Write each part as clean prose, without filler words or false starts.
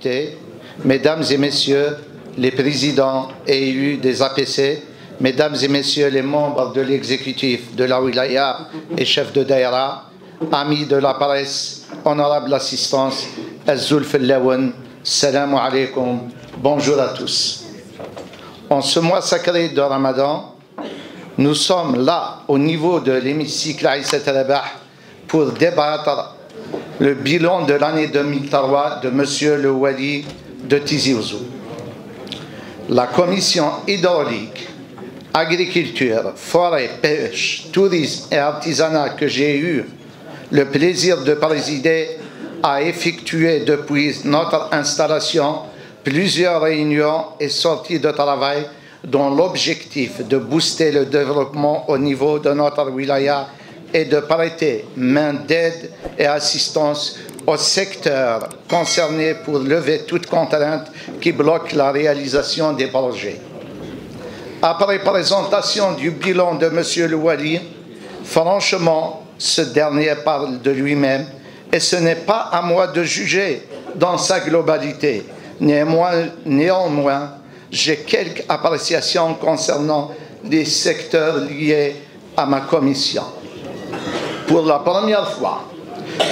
députés, Mesdames et Messieurs les présidents et élus des APC, Mesdames et Messieurs les membres de l'exécutif de la Wilaya et chefs de Daïra, amis de la presse, honorable assistance, Azul Fillawan, salam alaikum, bonjour à tous. En ce mois sacré de Ramadan, nous sommes là au niveau de l'hémicycle Aïssa Rabah pour débattre le bilan de l'année 2003 de M. le Wali de Tizi Ouzou. La commission hydraulique, agriculture, forêt, pêche, tourisme et artisanat que j'ai eu le plaisir de présider a effectué depuis notre installation plusieurs réunions et sorties de travail dont l'objectif de booster le développement au niveau de notre wilaya et de prêter main d'aide et assistance aux secteurs concernés pour lever toute contrainte qui bloque la réalisation des projets. Après présentation du bilan de M. le Wali, franchement, ce dernier parle de lui-même et ce n'est pas à moi de juger dans sa globalité. Néanmoins, j'ai quelques appréciations concernant les secteurs liés à ma commission. Pour la première fois,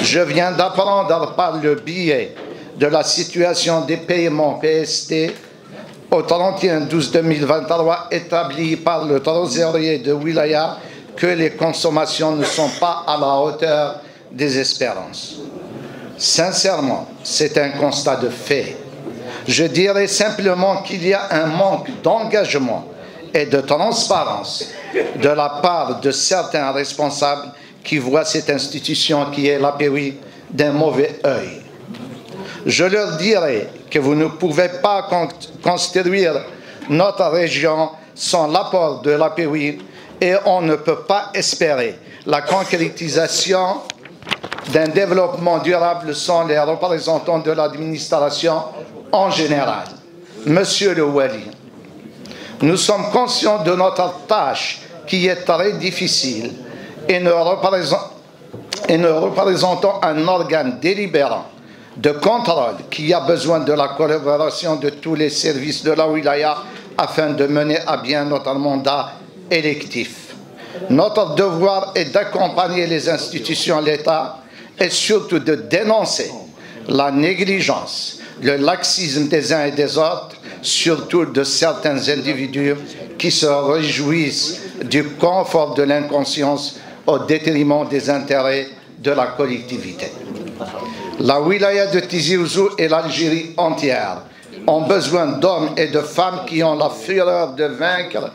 je viens d'apprendre par le biais de la situation des paiements PST au 31/12/2023 établi par le trésorier de Wilaya que les consommations ne sont pas à la hauteur des espérances. Sincèrement, c'est un constat de fait. Je dirais simplement qu'il y a un manque d'engagement et de transparence de la part de certains responsables qui voient cette institution qui est l'APEWI d'un mauvais œil. Je leur dirai que vous ne pouvez pas construire notre région sans l'apport de l'APEWI et on ne peut pas espérer la concrétisation d'un développement durable sans les représentants de l'administration en général. Monsieur le Wali, nous sommes conscients de notre tâche qui est très difficile et nous représentons un organe délibérant de contrôle qui a besoin de la collaboration de tous les services de la wilaya afin de mener à bien notre mandat électif. Notre devoir est d'accompagner les institutions de l'État et surtout de dénoncer la négligence, le laxisme des uns et des autres, surtout de certains individus qui se réjouissent du confort de l'inconscience au détriment des intérêts de la collectivité. La wilaya de Tizi Ouzou et l'Algérie entière ont besoin d'hommes et de femmes qui ont la fureur de vaincre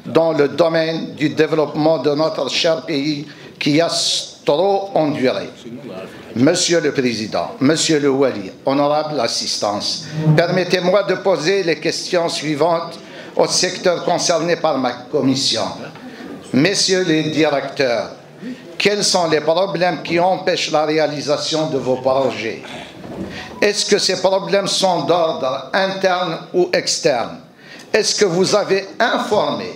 dans le domaine du développement de notre cher pays qui a trop enduré. Monsieur le Président, Monsieur le Wali, honorable assistance, permettez-moi de poser les questions suivantes aux secteurs concernés par ma commission. Messieurs les directeurs, quels sont les problèmes qui empêchent la réalisation de vos projets? Est-ce que ces problèmes sont d'ordre interne ou externe? Est-ce que vous avez informé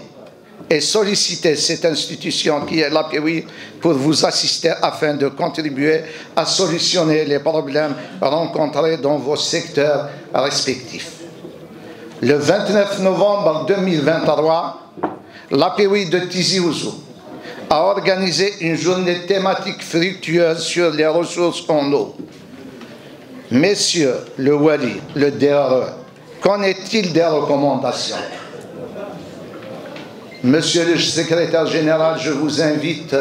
et sollicité cette institution qui est l'APEWI pour vous assister afin de contribuer à solutionner les problèmes rencontrés dans vos secteurs respectifs? Le 29 novembre 2023, l'APEWI de Tizi Ouzou a organisé une journée thématique fructueuse sur les ressources en eau. Messieurs le Wali, le DRE, qu'en est-il des recommandations? Monsieur le secrétaire général, je vous invite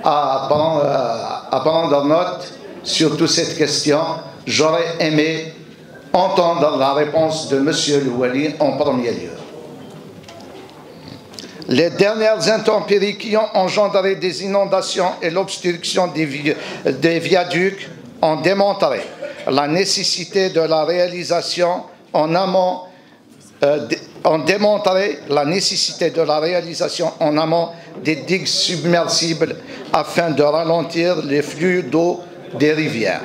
à prendre note sur toute cette question. J'aurais aimé entendre la réponse de Monsieur le Wali en premier lieu. Les dernières intempéries qui ont engendré des inondations et l'obstruction des viaducs ont démontré la nécessité de la réalisation en amont des digues submersibles afin de ralentir les flux d'eau des rivières.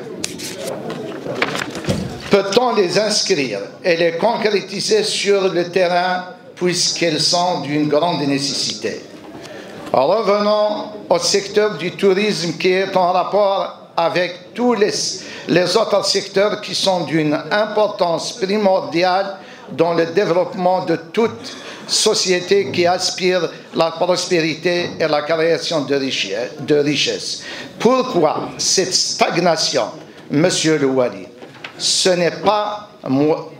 Peut-on les inscrire et les concrétiser sur le terrain puisqu'elles sont d'une grande nécessité? Revenons au secteur du tourisme qui est en rapport avec tous les autres secteurs qui sont d'une importance primordiale dans le développement de toute société qui aspire la prospérité et la création de richesses. Pourquoi cette stagnation, Monsieur le Wali? Ce n'est pas à moi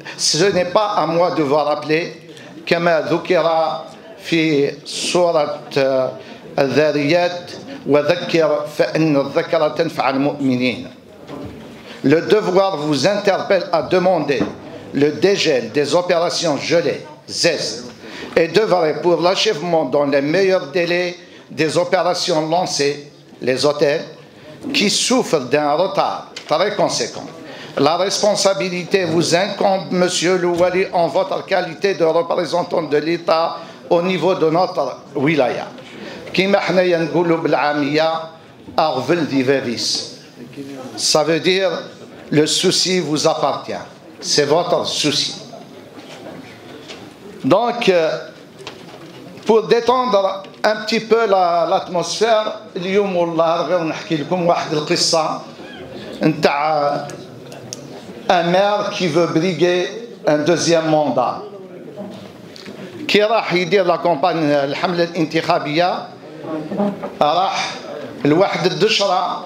de vous rappeler كما ذكر في سورة الذاريات وذكر فإن الذكرى تنفع المؤمنين. Le devoir vous interpelle à demander le dégel des opérations gelées, ZES, et d'œuvrer pour l'achèvement dans les meilleurs délais des opérations lancées, les hôtels, qui souffrent d'un retard très conséquent. La responsabilité vous incombe, Monsieur le Wali, en votre qualité de représentant de l'État au niveau de notre wilaya. كما حنايا نقولوا بالعامية أغفل دي فيريس. Ça veut dire le souci vous appartient. C'est votre souci. Donc, pour détendre un petit peu l'atmosphère, اليوم والله غير نحكي لكم واحد القصة نتاع un maire qui veut briguer un deuxième mandat. كي راح يدير لا كومباني الحملة الانتخابية راح لواحد الدشرة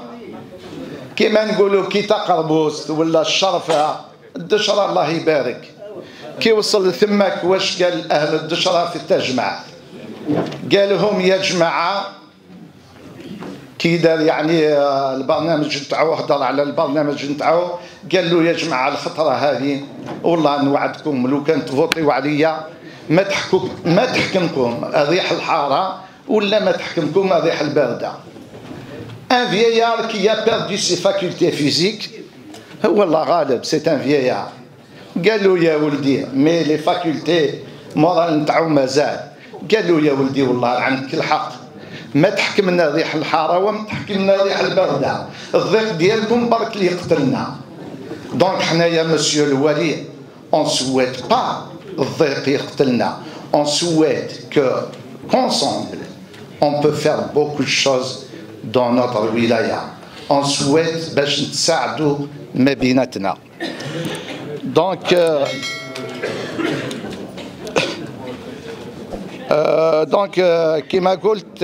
كيما نقولوا كي تقربوس ولا الشرفة الدشرة الله يبارك. كي وصل ثمك واش قال أهل الدشرة في التجمع؟ قال لهم يا جماعة كي دار يعني البرنامج نتاعو هضر على البرنامج نتاعو قال له يا جماعة الخطرة هذه والله نوعدكم لو كان تفوطيو عليا ما تحكمكم الريح الحارة ولا ما تحكمكم الريح الباردة. Un vieillard qui a perdu ses facultés physiques, هو الله غالب, c'est un vieillard. قال له يا ولدي مي لي فاكولتي مورال نتاعو مازال. قال له يا ولدي والله عندك الحق, ما تحكم لنا الريح الحارة وما تحكم لنا الريح الباردة, الضيق ديالكم برك اللي يقتلنا. دونك حنايا مسيو الولي on souhaite pas الضيق يقتلنا, on souhaite que qu'ensemble on peut faire beaucoup de choses dans notre wilaya. On souhaite باش نتساعدوا ما بيناتنا. Donc كما قلت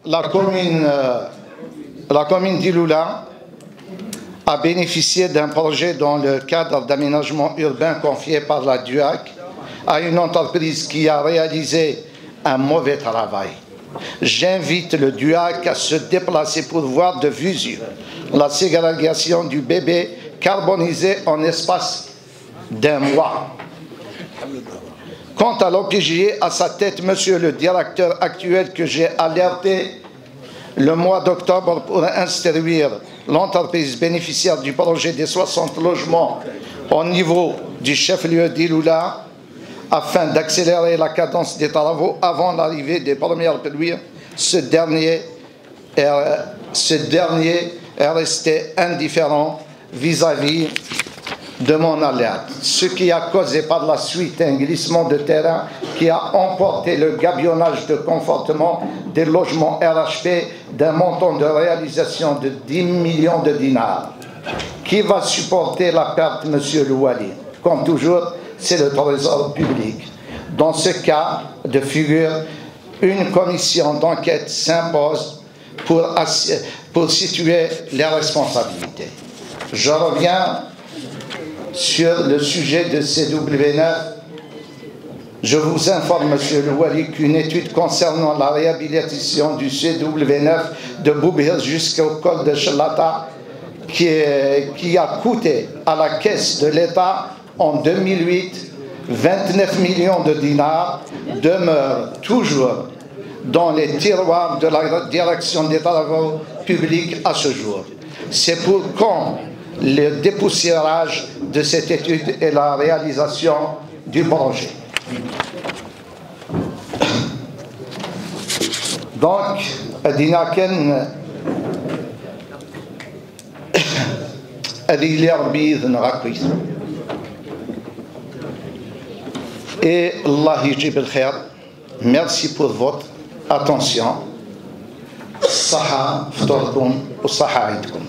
la commune d'Iloula a bénéficié d'un projet dans le cadre d'aménagement urbain confié par la DUAC à une entreprise qui a réalisé un mauvais travail. J'invite le DUAC à se déplacer pour voir de visu la ségrégation du bébé carbonisé en espace d'un mois. Quant à l'OPJ, à sa tête, monsieur le directeur actuel que j'ai alerté le mois d'octobre pour instruire l'entreprise bénéficiaire du projet des 60 logements au niveau du chef-lieu d'Iloula afin d'accélérer la cadence des travaux avant l'arrivée des premières pluies. Ce dernier est resté indifférent vis-à-vis de mon alerte, ce qui a causé par la suite un glissement de terrain qui a emporté le gabionnage de confortement des logements RHP d'un montant de réalisation de 10 millions de dinars. Qui va supporter la perte, monsieur le Wali? Comme toujours, c'est le trésor public. Dans ce cas de figure, une commission d'enquête s'impose pour situer les responsabilités. Je reviens sur le sujet de CW9. Je vous informe, monsieur le Wali, qu'une étude concernant la réhabilitation du CW9 de Boubir jusqu'au col de Chalata, qui a coûté à la caisse de l'État en 2008 29 millions de dinars, demeure toujours dans les tiroirs de la direction des travaux publics à ce jour. C'est pour quand le dépoussiérage de cette étude et la réalisation du projet. Donc, Adinaken et Allah yijib al khair. Merci pour votre attention. الصحة فطوركم والصحة عيدكم.